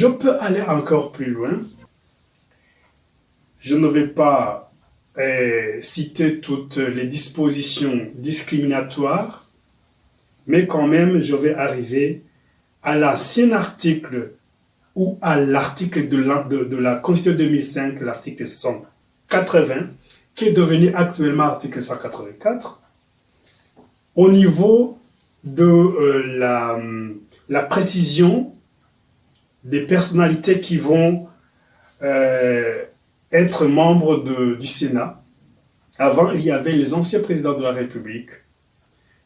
Je peux aller encore plus loin. Je ne vais pas citer toutes les dispositions discriminatoires, mais quand même, je vais arriver à l'ancien article ou à l'article de la Constitution 2005, l'article 180, qui est devenu actuellement article 184, au niveau de la précision des personnalités qui vont être membres du Sénat. Avant, il y avait les anciens présidents de la République.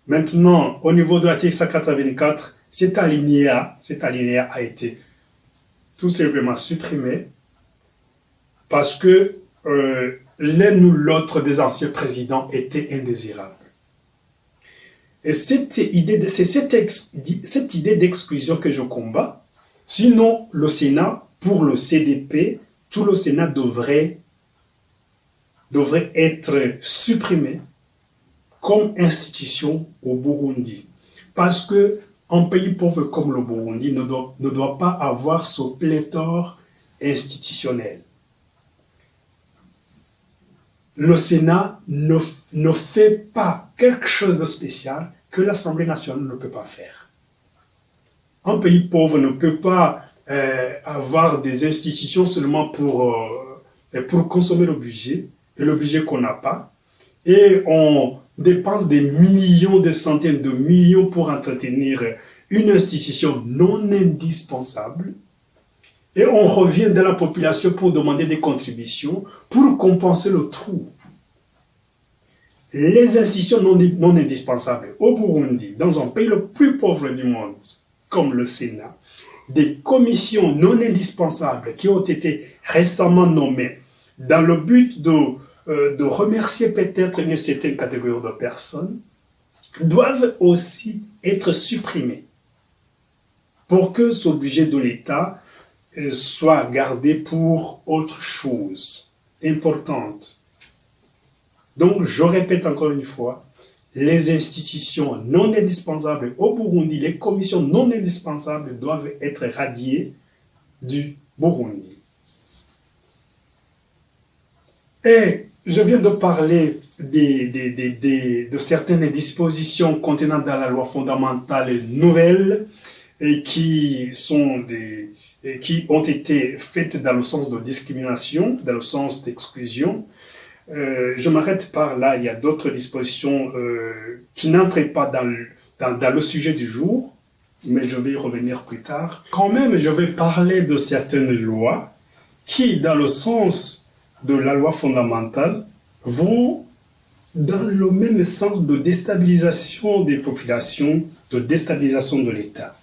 Maintenant, au niveau de l'article 184, cet alinéa a été tout simplement supprimé parce que l'un ou l'autre des anciens présidents était indésirable. Et c'est cette idée d'exclusion que je combats. Sinon, le Sénat, pour le CDP, tout le Sénat devrait être supprimé comme institution au Burundi. Parce qu'un pays pauvre comme le Burundi ne doit pas avoir ce pléthore institutionnel. Le Sénat ne fait pas quelque chose de spécial que l'Assemblée nationale ne peut pas faire. Un pays pauvre ne peut pas avoir des institutions seulement pour consommer le budget, et le budget qu'on n'a pas, et on dépense des millions, des centaines de millions pour entretenir une institution non indispensable, et on revient dans la population pour demander des contributions pour compenser le trou. Les institutions non indispensables au Burundi, dans un pays le plus pauvre du monde, comme le Sénat, des commissions non indispensables qui ont été récemment nommées dans le but de remercier peut-être une certaine catégorie de personnes, doivent aussi être supprimées pour que ce budget de l'État soit gardé pour autre chose importante. Donc, je répète encore une fois, les institutions non indispensables au Burundi, les commissions non indispensables doivent être radiées du Burundi. Et je viens de parler de certaines dispositions contenant dans la loi fondamentale nouvelle et qui ont été faites dans le sens de discrimination, dans le sens d'exclusion. Je m'arrête par là. Il y a d'autres dispositions qui n'entrent pas dans le sujet du jour, mais je vais y revenir plus tard. Quand même, je vais parler de certaines lois qui, dans le sens de la loi fondamentale, vont dans le même sens de déstabilisation des populations, de déstabilisation de l'État.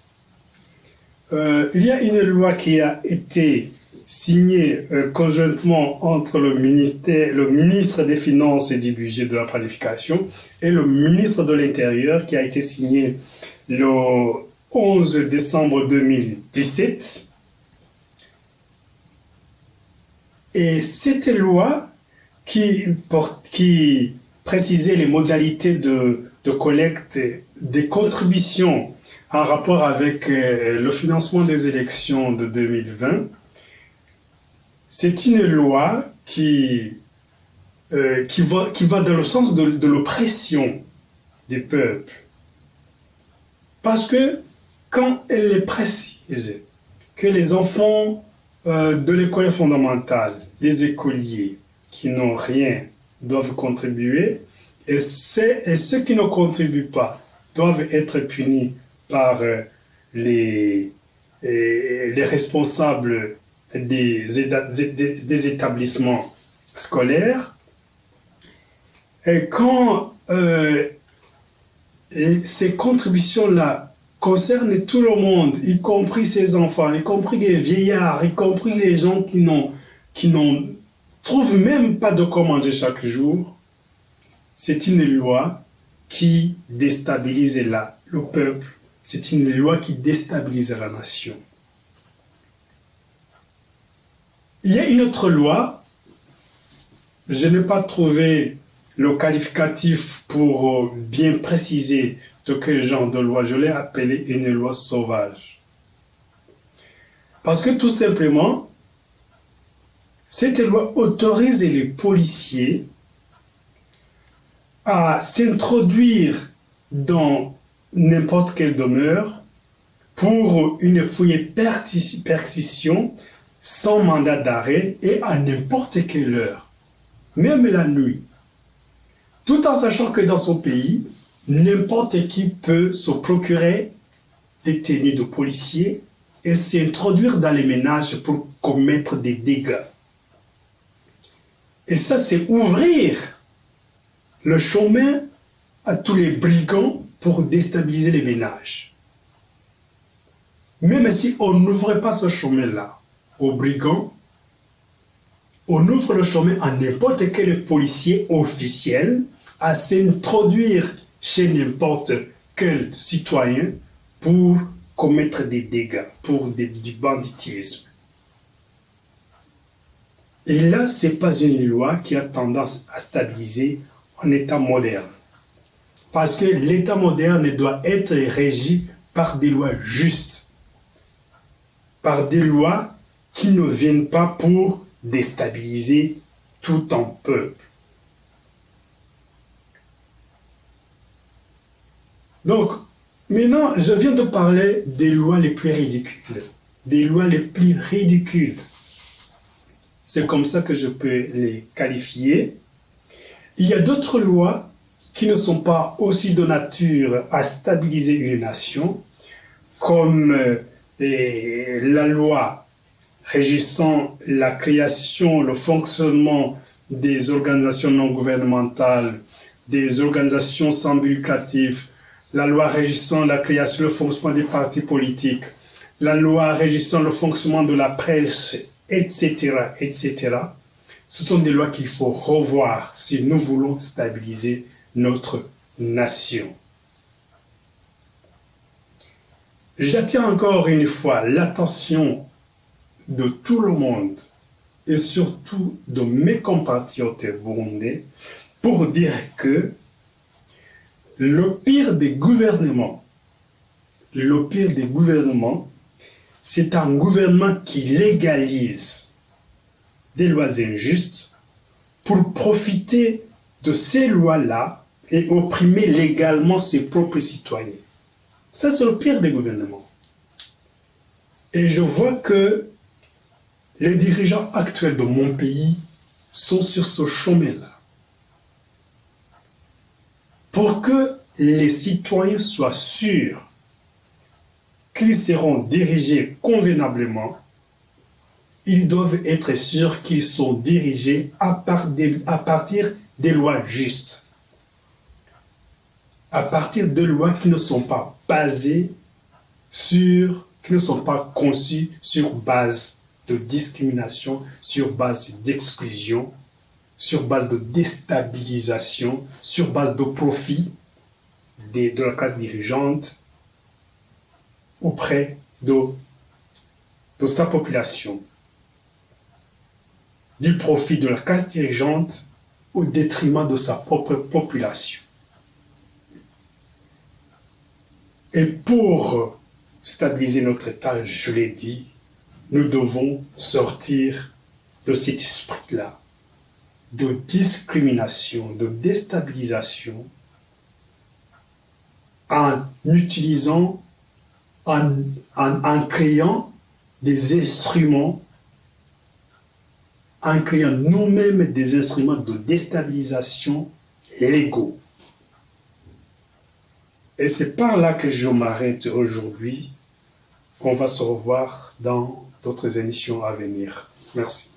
Il y a une loi qui a été signée conjointement entre le ministre des Finances et du Budget de la Planification et le ministre de l'Intérieur qui a été signée le 11 décembre 2017. Et cette loi qui précisait les modalités de collecte des contributions en rapport avec le financement des élections de 2020, c'est une loi qui va dans le sens de l'oppression des peuples. Parce que quand elle précise que les enfants de l'école fondamentale, les écoliers qui n'ont rien doivent contribuer, et ceux qui ne contribuent pas doivent être punis par les responsables des établissements scolaires. Et quand ces contributions-là concernent tout le monde, y compris ces enfants, y compris les vieillards, y compris les gens qui n'ont trouvent même pas de quoi manger chaque jour, c'est une loi qui déstabilise le peuple. C'est une loi qui déstabilise la nation. Il y a une autre loi, je n'ai pas trouvé le qualificatif pour bien préciser de quel genre de loi, je l'ai appelée une loi sauvage. Parce que tout simplement, cette loi autorise les policiers à s'introduire dans n'importe quelle demeure pour une fouille perquisition sans mandat d'arrêt et à n'importe quelle heure, même la nuit. Tout en sachant que dans son pays, n'importe qui peut se procurer des tenues de policiers et s'introduire dans les ménages pour commettre des dégâts. Et ça, c'est ouvrir le chemin à tous les brigands pour déstabiliser les ménages. Même si on n'ouvrait pas ce chemin-là aux brigands, on ouvre le chemin à n'importe quel policier officiel à s'introduire chez n'importe quel citoyen pour commettre des dégâts, pour du banditisme. Et là, ce n'est pas une loi qui a tendance à stabiliser un État moderne. Parce que l'État moderne doit être régi par des lois justes, par des lois qui ne viennent pas pour déstabiliser tout un peuple. Donc, maintenant, je viens de parler des lois les plus ridicules. Des lois les plus ridicules. C'est comme ça que je peux les qualifier. Il y a d'autres lois qui ne sont pas aussi de nature à stabiliser une nation, comme la loi régissant la création, le fonctionnement des organisations non gouvernementales, des organisations sans but lucratif, la loi régissant la création, le fonctionnement des partis politiques, la loi régissant le fonctionnement de la presse, etc., etc. Ce sont des lois qu'il faut revoir si nous voulons stabiliser notre nation. J'attire encore une fois l'attention de tout le monde et surtout de mes compatriotes burundais pour dire que le pire des gouvernements, c'est un gouvernement qui légalise des lois injustes pour profiter de ces lois-là et opprimer légalement ses propres citoyens. Ça, c'est le pire des gouvernements. Et je vois que les dirigeants actuels de mon pays sont sur ce chemin-là. Pour que les citoyens soient sûrs qu'ils seront dirigés convenablement, ils doivent être sûrs qu'ils sont dirigés à partir des lois justes, à partir de lois qui ne sont pas basées qui ne sont pas conçues sur base de discrimination, sur base d'exclusion, sur base de déstabilisation, sur base de profit de la classe dirigeante auprès de sa population, du profit de la classe dirigeante au détriment de sa propre population. Et pour stabiliser notre État, je l'ai dit, nous devons sortir de cet esprit-là de discrimination, de déstabilisation en utilisant, en créant des instruments, en créant nous-mêmes des instruments de déstabilisation légaux. Et c'est par là que je m'arrête aujourd'hui. On va se revoir dans d'autres émissions à venir. Merci.